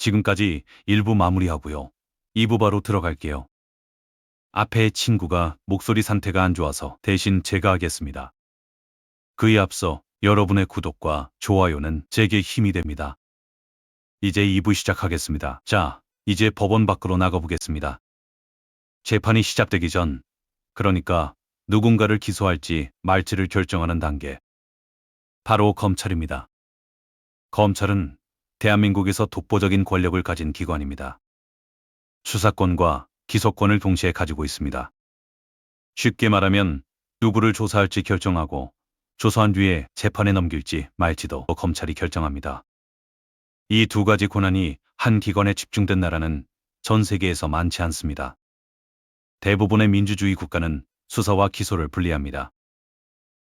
지금까지 1부 마무리하고요. 2부 바로 들어갈게요. 앞에 친구가 목소리 상태가 안 좋아서 대신 제가 하겠습니다. 그에 앞서 여러분의 구독과 좋아요는 제게 힘이 됩니다. 이제 2부 시작하겠습니다. 자, 이제 법원 밖으로 나가보겠습니다. 재판이 시작되기 전, 그러니까 누군가를 기소할지 말지를 결정하는 단계. 바로 검찰입니다. 검찰은 대한민국에서 독보적인 권력을 가진 기관입니다. 수사권과 기소권을 동시에 가지고 있습니다. 쉽게 말하면 누구를 조사할지 결정하고 조사한 뒤에 재판에 넘길지 말지도 검찰이 결정합니다. 이 두 가지 권한이 한 기관에 집중된 나라는 전 세계에서 많지 않습니다. 대부분의 민주주의 국가는 수사와 기소를 분리합니다.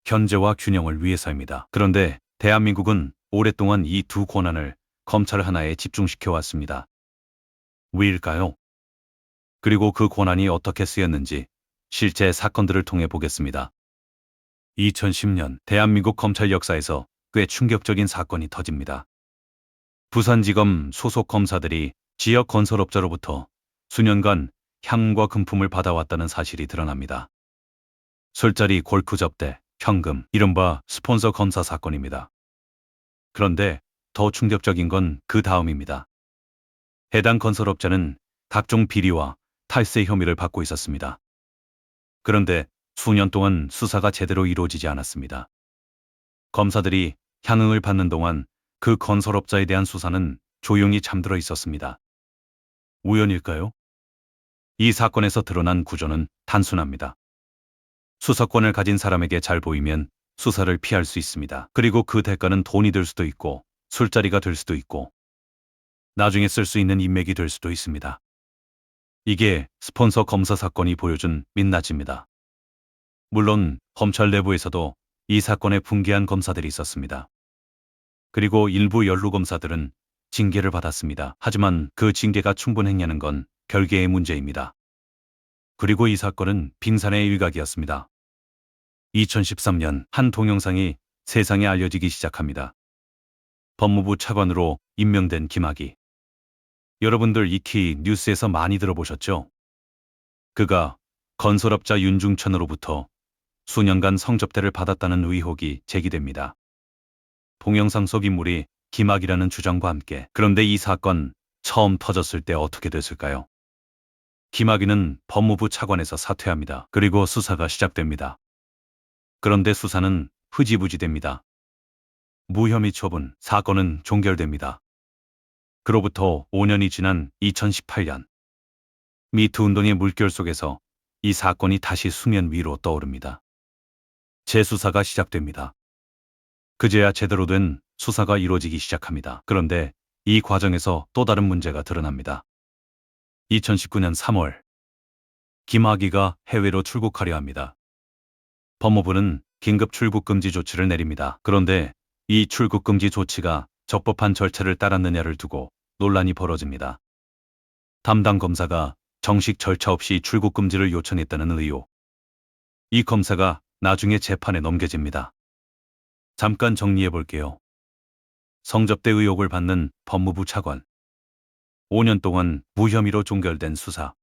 견제와 균형을 위해서입니다. 그런데 대한민국은 오랫동안 이 두 권한을 검찰 하나에 집중시켜 왔습니다. 왜일까요? 그리고 그 권한이 어떻게 쓰였는지 실제 사건들을 통해 보겠습니다. 2010년 대한민국 검찰 역사에서 꽤 충격적인 사건이 터집니다. 부산지검 소속 검사들이 지역 건설업자로부터 수년간 향과 금품을 받아왔다는 사실이 드러납니다. 술자리, 골프 접대, 현금, 이른바 스폰서 검사 사건입니다. 그런데 더 충격적인 건 그 다음입니다. 해당 건설업자는 각종 비리와 탈세 혐의를 받고 있었습니다. 그런데 수년 동안 수사가 제대로 이루어지지 않았습니다. 검사들이 향응을 받는 동안 그 건설업자에 대한 수사는 조용히 잠들어 있었습니다. 우연일까요? 이 사건에서 드러난 구조는 단순합니다. 수사권을 가진 사람에게 잘 보이면 수사를 피할 수 있습니다. 그리고 그 대가는 돈이 될 수도 있고 술자리가 될 수도 있고 나중에 쓸 수 있는 인맥이 될 수도 있습니다. 이게 스폰서 검사 사건이 보여준 민낯입니다. 물론 검찰 내부에서도 이 사건에 분개한 검사들이 있었습니다. 그리고 일부 연루 검사들은 징계를 받았습니다. 하지만 그 징계가 충분했냐는 건 별개의 문제입니다. 그리고 이 사건은 빙산의 일각이었습니다. 2013년 한 동영상이 세상에 알려지기 시작합니다. 법무부 차관으로 임명된 김학의. 여러분들 익히 뉴스에서 많이 들어보셨죠? 그가 건설업자 윤중천으로부터 수년간 성접대를 받았다는 의혹이 제기됩니다. 동영상 속 인물이 김학의라는 주장과 함께. 그런데 이 사건 처음 터졌을 때 어떻게 됐을까요? 김학의는 법무부 차관에서 사퇴합니다. 그리고 수사가 시작됩니다. 그런데 수사는 흐지부지 됩니다. 무혐의 처분, 사건은 종결됩니다. 그로부터 5년이 지난 2018년, 미투 운동의 물결 속에서 이 사건이 다시 수면 위로 떠오릅니다. 재수사가 시작됩니다. 그제야 제대로 된 수사가 이루어지기 시작합니다. 그런데 이 과정에서 또 다른 문제가 드러납니다. 2019년 3월, 김학의가 해외로 출국하려 합니다. 법무부는 긴급 출국 금지 조치를 내립니다. 그런데 이 출국 금지 조치가 적법한 절차를 따랐느냐를 두고 논란이 벌어집니다. 담당 검사가 정식 절차 없이 출국 금지를 요청했다는 의혹. 이 검사가 나중에 재판에 넘겨집니다. 잠깐 정리해 볼게요. 성접대 의혹을 받는 법무부 차관. 5년 동안 무혐의로 종결된 수사.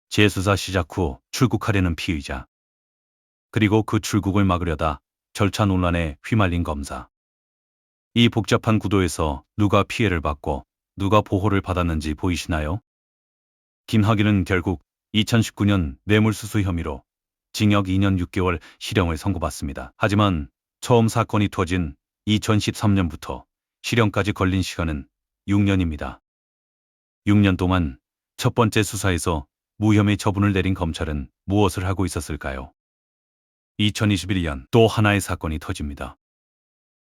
재수사 시작 후 출국하려는 피의자. 그리고 그 출국을 막으려다 절차 논란에 휘말린 검사. 이 복잡한 구도에서 누가 피해를 받고 누가 보호를 받았는지 보이시나요? 김학의는 결국 2019년 뇌물수수 혐의로 징역 2년 6개월 실형을 선고받습니다. 하지만 처음 사건이 터진 2013년부터 실형까지 걸린 시간은 6년입니다. 6년 동안 첫 번째 수사에서 무혐의 처분을 내린 검찰은 무엇을 하고 있었을까요? 2021년 또 하나의 사건이 터집니다.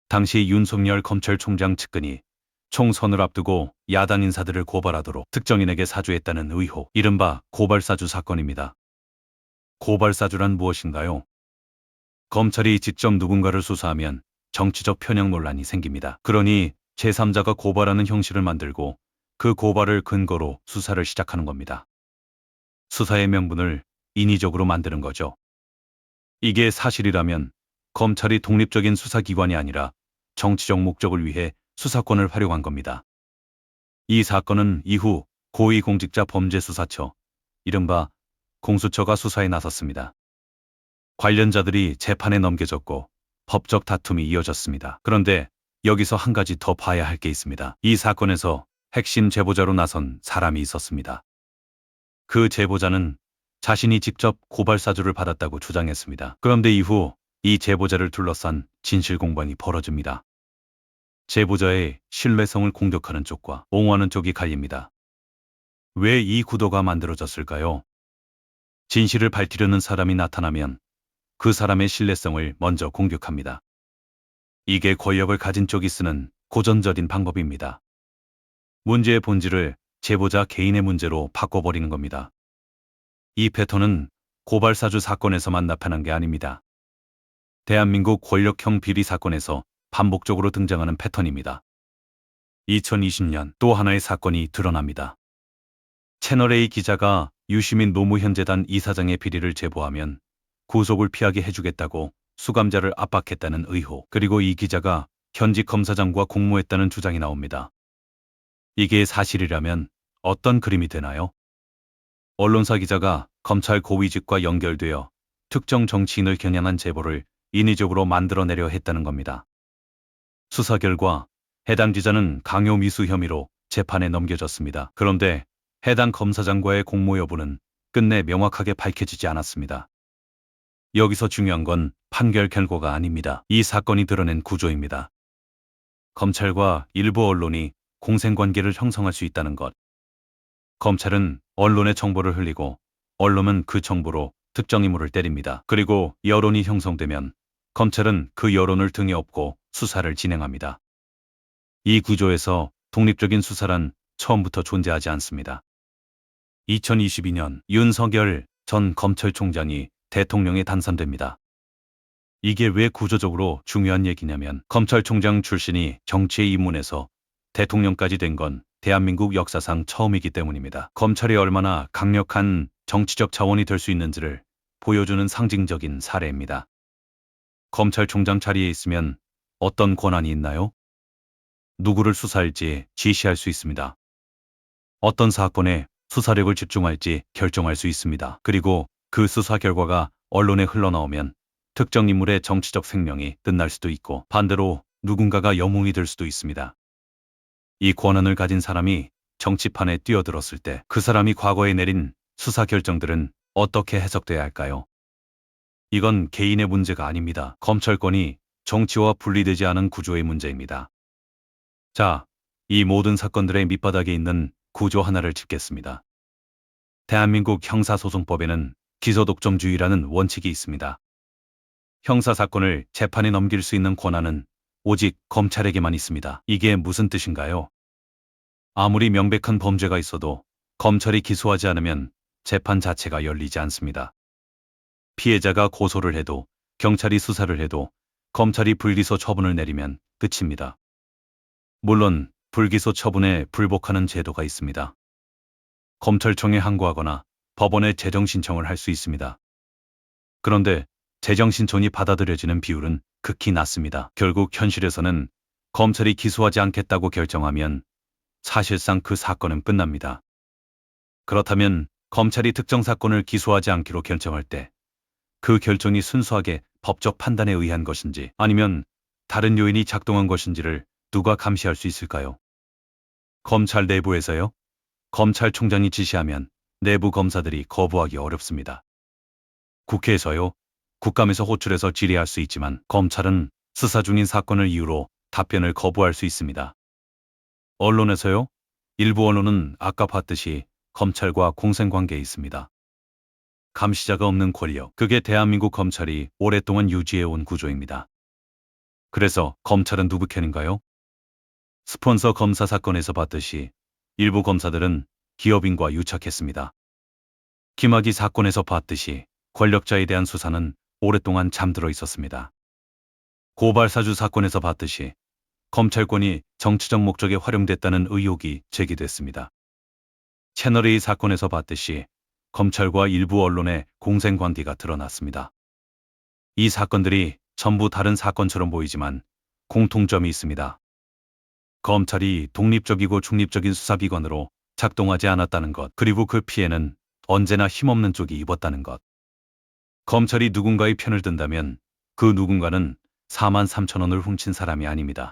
당시 윤석열 검찰총장 측근이 총선을 앞두고 야당 인사들을 고발하도록 특정인에게 사주했다는 의혹, 이른바 고발사주 사건입니다. 고발사주란 무엇인가요? 검찰이 직접 누군가를 수사하면 정치적 편향 논란이 생깁니다. 그러니 제3자가 고발하는 형식을 만들고 그 고발을 근거로 수사를 시작하는 겁니다. 수사의 명분을 인위적으로 만드는 거죠. 이게 사실이라면 검찰이 독립적인 수사기관이 아니라 정치적 목적을 위해 수사권을 활용한 겁니다. 이 사건은 이후 고위공직자범죄수사처, 이른바 공수처가 수사에 나섰습니다. 관련자들이 재판에 넘겨졌고 법적 다툼이 이어졌습니다. 그런데 여기서 한 가지 더 봐야 할 게 있습니다. 이 사건에서 핵심 제보자로 나선 사람이 있었습니다. 그 제보자는 자신이 직접 고발사주를 받았다고 주장했습니다. 그런데 이후 이 제보자를 둘러싼 진실 공방이 벌어집니다. 제보자의 신뢰성을 공격하는 쪽과 옹호하는 쪽이 갈립니다. 왜 이 구도가 만들어졌을까요? 진실을 밝히려는 사람이 나타나면 그 사람의 신뢰성을 먼저 공격합니다. 이게 권력을 가진 쪽이 쓰는 고전적인 방법입니다. 문제의 본질을 제보자 개인의 문제로 바꿔버리는 겁니다. 이 패턴은 고발사주 사건에서만 나타난 게 아닙니다. 대한민국 권력형 비리 사건에서 반복적으로 등장하는 패턴입니다. 2020년 또 하나의 사건이 드러납니다. 채널A 기자가 유시민 노무현재단 이사장의 비리를 제보하면 구속을 피하게 해주겠다고 수감자를 압박했다는 의혹, 그리고 이 기자가 현직 검사장과 공모했다는 주장이 나옵니다. 이게 사실이라면 어떤 그림이 되나요? 언론사 기자가 검찰 고위직과 연결되어 특정 정치인을 겨냥한 제보를 인위적으로 만들어내려 했다는 겁니다. 수사 결과 해당 기자는 강요 미수 혐의로 재판에 넘겨졌습니다. 그런데 해당 검사장과의 공모 여부는 끝내 명확하게 밝혀지지 않았습니다. 여기서 중요한 건 판결 결과가 아닙니다. 이 사건이 드러낸 구조입니다. 검찰과 일부 언론이 공생관계를 형성할 수 있다는 것. 검찰은 언론의 정보를 흘리고 언론은 그 정보로 특정 인물을 때립니다. 그리고 여론이 형성되면 검찰은 그 여론을 등에 업고 수사를 진행합니다. 이 구조에서 독립적인 수사란 처음부터 존재하지 않습니다. 2022년 윤석열 전 검찰총장이 대통령에 당선됩니다. 이게 왜 구조적으로 중요한 얘기냐면 검찰총장 출신이 정치에 입문해서 대통령까지 된 건 대한민국 역사상 처음이기 때문입니다. 검찰이 얼마나 강력한 정치적 자원이 될 수 있는지를 보여주는 상징적인 사례입니다. 검찰총장 자리에 있으면 어떤 권한이 있나요? 누구를 수사할지 지시할 수 있습니다. 어떤 사건에 수사력을 집중할지 결정할 수 있습니다. 그리고 그 수사 결과가 언론에 흘러나오면 특정 인물의 정치적 생명이 끝날 수도 있고 반대로 누군가가 영웅이 될 수도 있습니다. 이 권한을 가진 사람이 정치판에 뛰어들었을 때 그 사람이 과거에 내린 수사 결정들은 어떻게 해석돼야 할까요? 이건 개인의 문제가 아닙니다. 검찰권이 정치와 분리되지 않은 구조의 문제입니다. 자, 이 모든 사건들의 밑바닥에 있는 구조 하나를 짚겠습니다. 대한민국 형사소송법에는 기소독점주의라는 원칙이 있습니다. 형사사건을 재판에 넘길 수 있는 권한은 오직 검찰에게만 있습니다. 이게 무슨 뜻인가요? 아무리 명백한 범죄가 있어도 검찰이 기소하지 않으면 재판 자체가 열리지 않습니다. 피해자가 고소를 해도 경찰이 수사를 해도 검찰이 불기소 처분을 내리면 끝입니다. 물론 불기소 처분에 불복하는 제도가 있습니다. 검찰청에 항고하거나 법원에 재정신청을 할 수 있습니다. 그런데 재정신청이 받아들여지는 비율은 극히 낮습니다. 결국 현실에서는 검찰이 기소하지 않겠다고 결정하면 사실상 그 사건은 끝납니다. 그렇다면 검찰이 특정 사건을 기소하지 않기로 결정할 때 그 결정이 순수하게 법적 판단에 의한 것인지 아니면 다른 요인이 작동한 것인지를 누가 감시할 수 있을까요? 검찰 내부에서요? 검찰총장이 지시하면 내부 검사들이 거부하기 어렵습니다. 국회에서요? 국감에서 호출해서 질의할 수 있지만 검찰은 수사 중인 사건을 이유로 답변을 거부할 수 있습니다. 언론에서요? 일부 언론은 아까 봤듯이 검찰과 공생관계에 있습니다. 감시자가 없는 권력, 그게 대한민국 검찰이 오랫동안 유지해온 구조입니다. 그래서 검찰은 누구 편인가요? 스폰서 검사 사건에서 봤듯이 일부 검사들은 기업인과 유착했습니다. 김학의 사건에서 봤듯이 권력자에 대한 수사는 오랫동안 잠들어 있었습니다. 고발사주 사건에서 봤듯이 검찰권이 정치적 목적에 활용됐다는 의혹이 제기됐습니다. 채널A 사건에서 봤듯이 검찰과 일부 언론의 공생관계가 드러났습니다. 이 사건들이 전부 다른 사건처럼 보이지만 공통점이 있습니다. 검찰이 독립적이고 중립적인 수사기관으로 작동하지 않았다는 것, 그리고 그 피해는 언제나 힘없는 쪽이 입었다는 것. 검찰이 누군가의 편을 든다면 그 누군가는 4만 3천 원을 훔친 사람이 아닙니다.